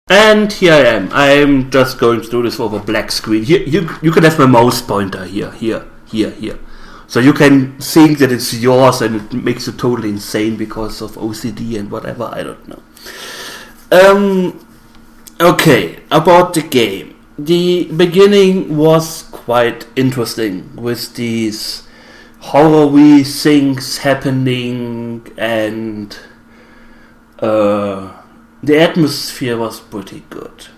And here I am. I'm just going to do this over black screen. Here, you can have my mouse pointer here. So you can think that it's yours and it makes you totally insane because of OCD and whatever, I don't know. Okay, about the game. The beginning was quite interesting with these horror-y things happening and the atmosphere was pretty good.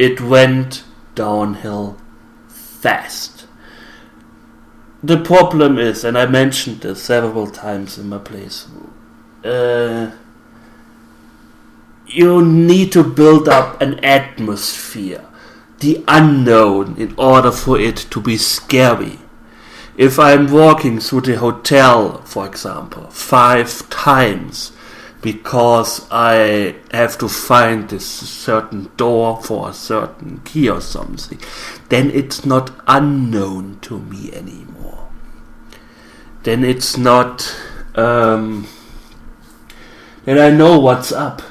It went downhill fast. The problem is, and I mentioned this several times in my playthrough, you need to build up an atmosphere, the unknown, in order for it to be scary. If I'm walking through the hotel, for example, 5 times, because I have to find this certain door for a certain key or something, then it's not unknown to me anymore. Then it's not, then I know what's up.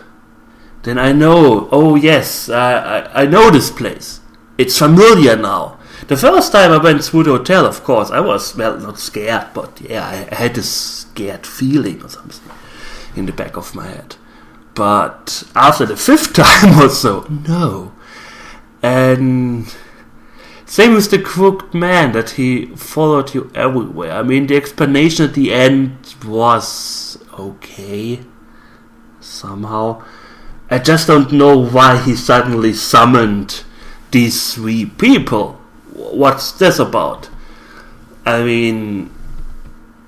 Then I know, oh yes, I know this place. It's familiar now. The first time I went through the hotel, of course, I was, well, not scared, but yeah, I had this scared feeling or something in the back of my head. But after the 5th time or so, no. And same with the crooked man, that he followed you everywhere. I mean, the explanation at the end was okay, somehow. I just don't know why he suddenly summoned these 3 people. What's this about? I mean,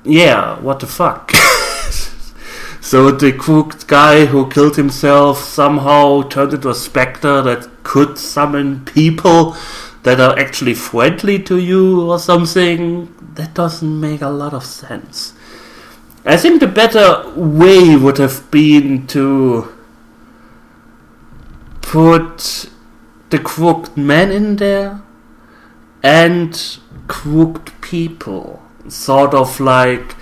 yeah, what the fuck? So the crooked guy who killed himself somehow turned into a specter that could summon people that are actually friendly to you or something. That doesn't make a lot of sense. I think the better way would have been to put the crooked man in there and crooked people. Sort of like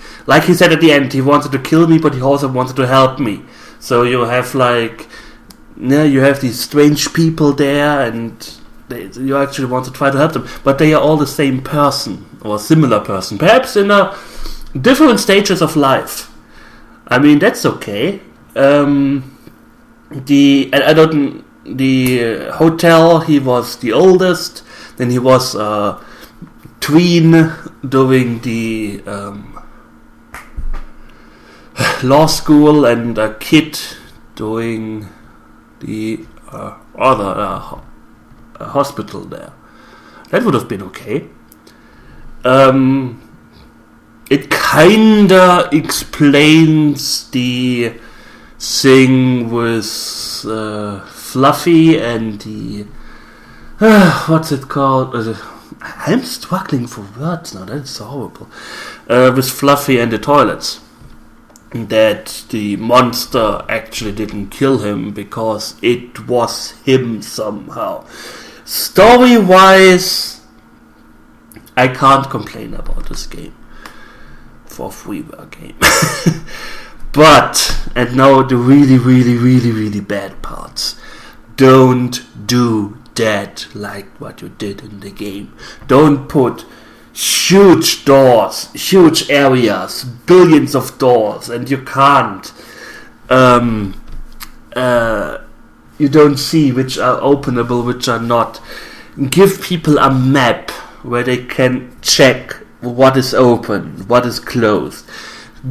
he said at the end, he wanted to kill me, but he also wanted to help me. So you have you have these strange people there, and you actually want to try to help them, but they are all the same person or a similar person, perhaps in different stages of life. I mean, that's okay. The hotel, he was the oldest. Then he was tween doing the law school, and a kid doing the other hospital there. That would have been okay. It kinda explains the thing with Fluffy and the what's it called? I'm struggling for words now. That's horrible. With Fluffy and the toilets. That the monster actually didn't kill him because it was him somehow. Story-wise, I can't complain about this game. For a freeware game. But, and now the really bad parts. Don't do that like what you did in the game. Don't put huge doors, huge areas, billions of doors, and you can't. You don't see which are openable, which are not. Give people a map where they can check what is open, what is closed.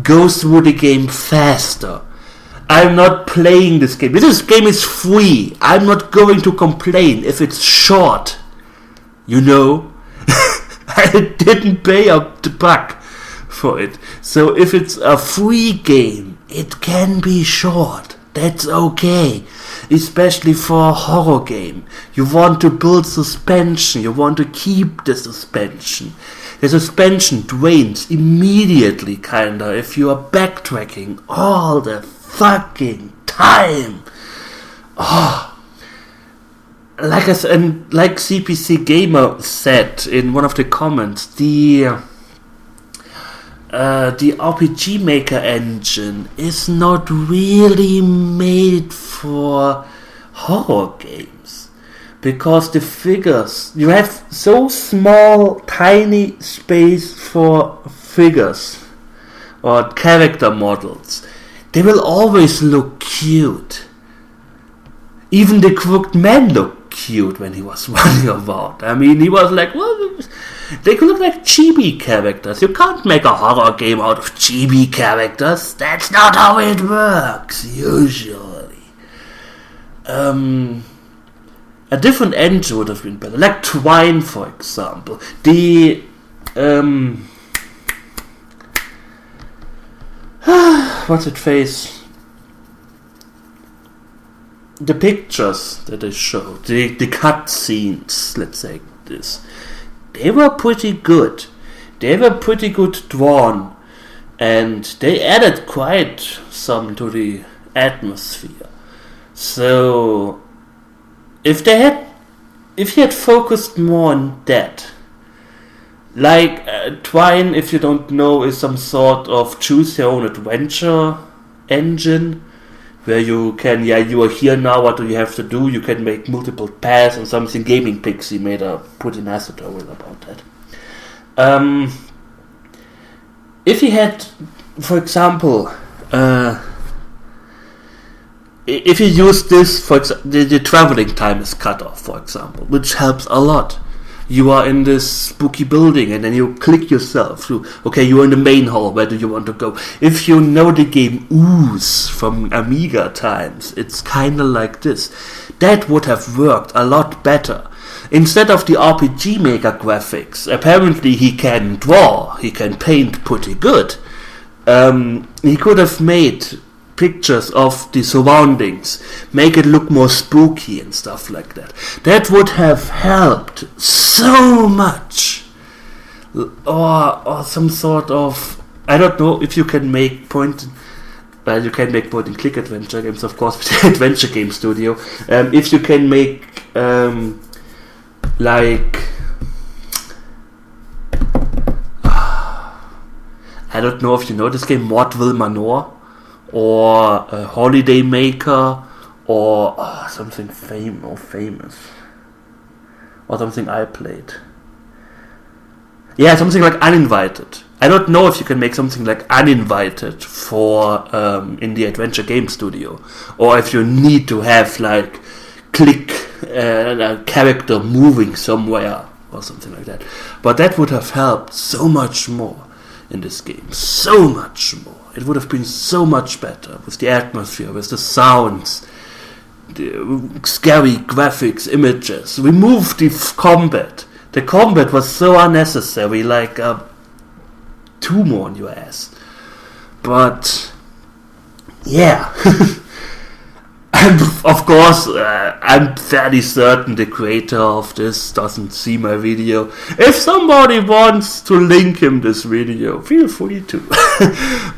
Go through the game faster. I'm not playing this game. This game is free. I'm not going to complain if it's short. You know? I didn't pay up the buck for it. So if it's a free game, it can be short. That's okay. Especially for a horror game. You want to build suspension. You want to keep the suspension. The suspension drains immediately, kinda, if you are backtracking all the fucking time. Oh. Like I said, and like CPC Gamer said in one of the comments, the RPG Maker engine is not really made for horror games. Because the figures, you have so small, tiny space for figures or character models. They will always look cute. Even the crooked man looked cute when he was running around. I mean, he was like, well, they could look like chibi characters. You can't make a horror game out of chibi characters. That's not how it works, usually. A different engine would have been better. Like Twine, for example. The... what's it face? The pictures that they showed, the cut scenes, let's say this, they were pretty good. They were pretty good drawn, and they added quite some to the atmosphere. So, if he had focused more on that, like Twine, if you don't know, is some sort of choose your own adventure engine. Where you can, you are here now, what do you have to do? You can make multiple paths and something. Gaming Pixie made a pretty nice tutorial about that. If you had, for example, if you use this, for example, the traveling time is cut off, for example, which helps a lot. You are in this spooky building and then you click yourself through, okay, you're in the main hall, where do you want to go? If you know the game Ooze from Amiga times, it's kinda like this. That would have worked a lot better. Instead of the RPG Maker graphics, apparently he can draw, he can paint pretty good. He could have made pictures of the surroundings, make it look more spooky and stuff like that. That would have helped so much. Or some sort of, I don't know if you can make you can make point and click adventure games, of course, with the Adventure Game Studio. If you can make I don't know if you know this game, Mortville Manor, or Holiday Maker, or something famous, or something I played. Yeah, something like Uninvited. I don't know if you can make something like Uninvited for in the Adventure Game Studio, or if you need to have like click a character moving somewhere or something like that. But that would have helped so much more in this game, so much more. It would have been so much better with the atmosphere, with the sounds, the scary graphics, images. Remove the combat. The combat was so unnecessary, like a tumor on your ass. But yeah, and of course, I'm fairly certain the creator of this doesn't see my video. If somebody wants to link him this video, feel free to.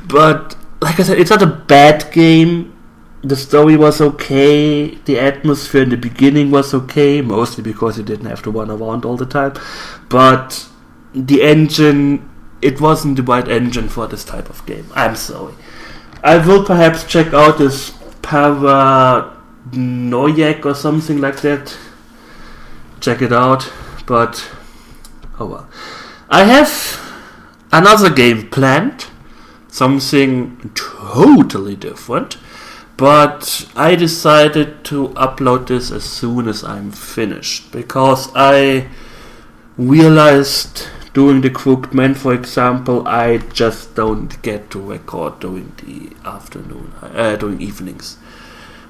But like I said, it's not a bad game. The story was okay. The atmosphere in the beginning was okay, mostly because you didn't have to run around all the time. But the engine, it wasn't the right engine for this type of game. I'm sorry. I will perhaps check out this Paranoiac or something like that. Check it out. But oh well. I have another game planned. Something totally different. But I decided to upload this as soon as I'm finished. Because I realized doing the Crooked Man, for example, I just don't get to record during the afternoon, during evenings.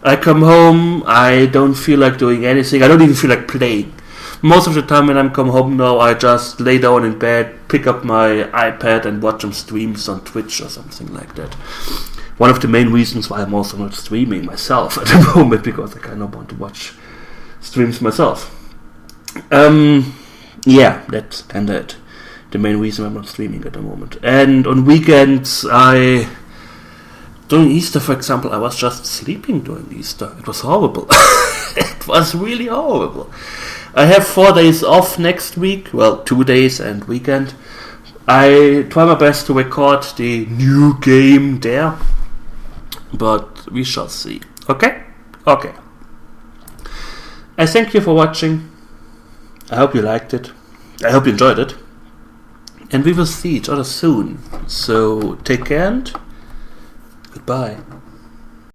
I come home, I don't feel like doing anything, I don't even feel like playing. Most of the time when I come home now, I just lay down in bed, pick up my iPad and watch some streams on Twitch or something like that. One of the main reasons why I'm also not streaming myself at the moment, because I kind of want to watch streams myself. Yeah, that's kind of it. The main reason I'm not streaming at the moment. And on weekends, during Easter, for example, I was just sleeping during Easter. It was horrible. It was really horrible. I have 4 days off next week. Well, 2 days and weekend. I try my best to record the new game there. But we shall see. Okay? Okay. I thank you for watching. I hope you liked it. I hope you enjoyed it. And we will see each other soon. So take care and goodbye.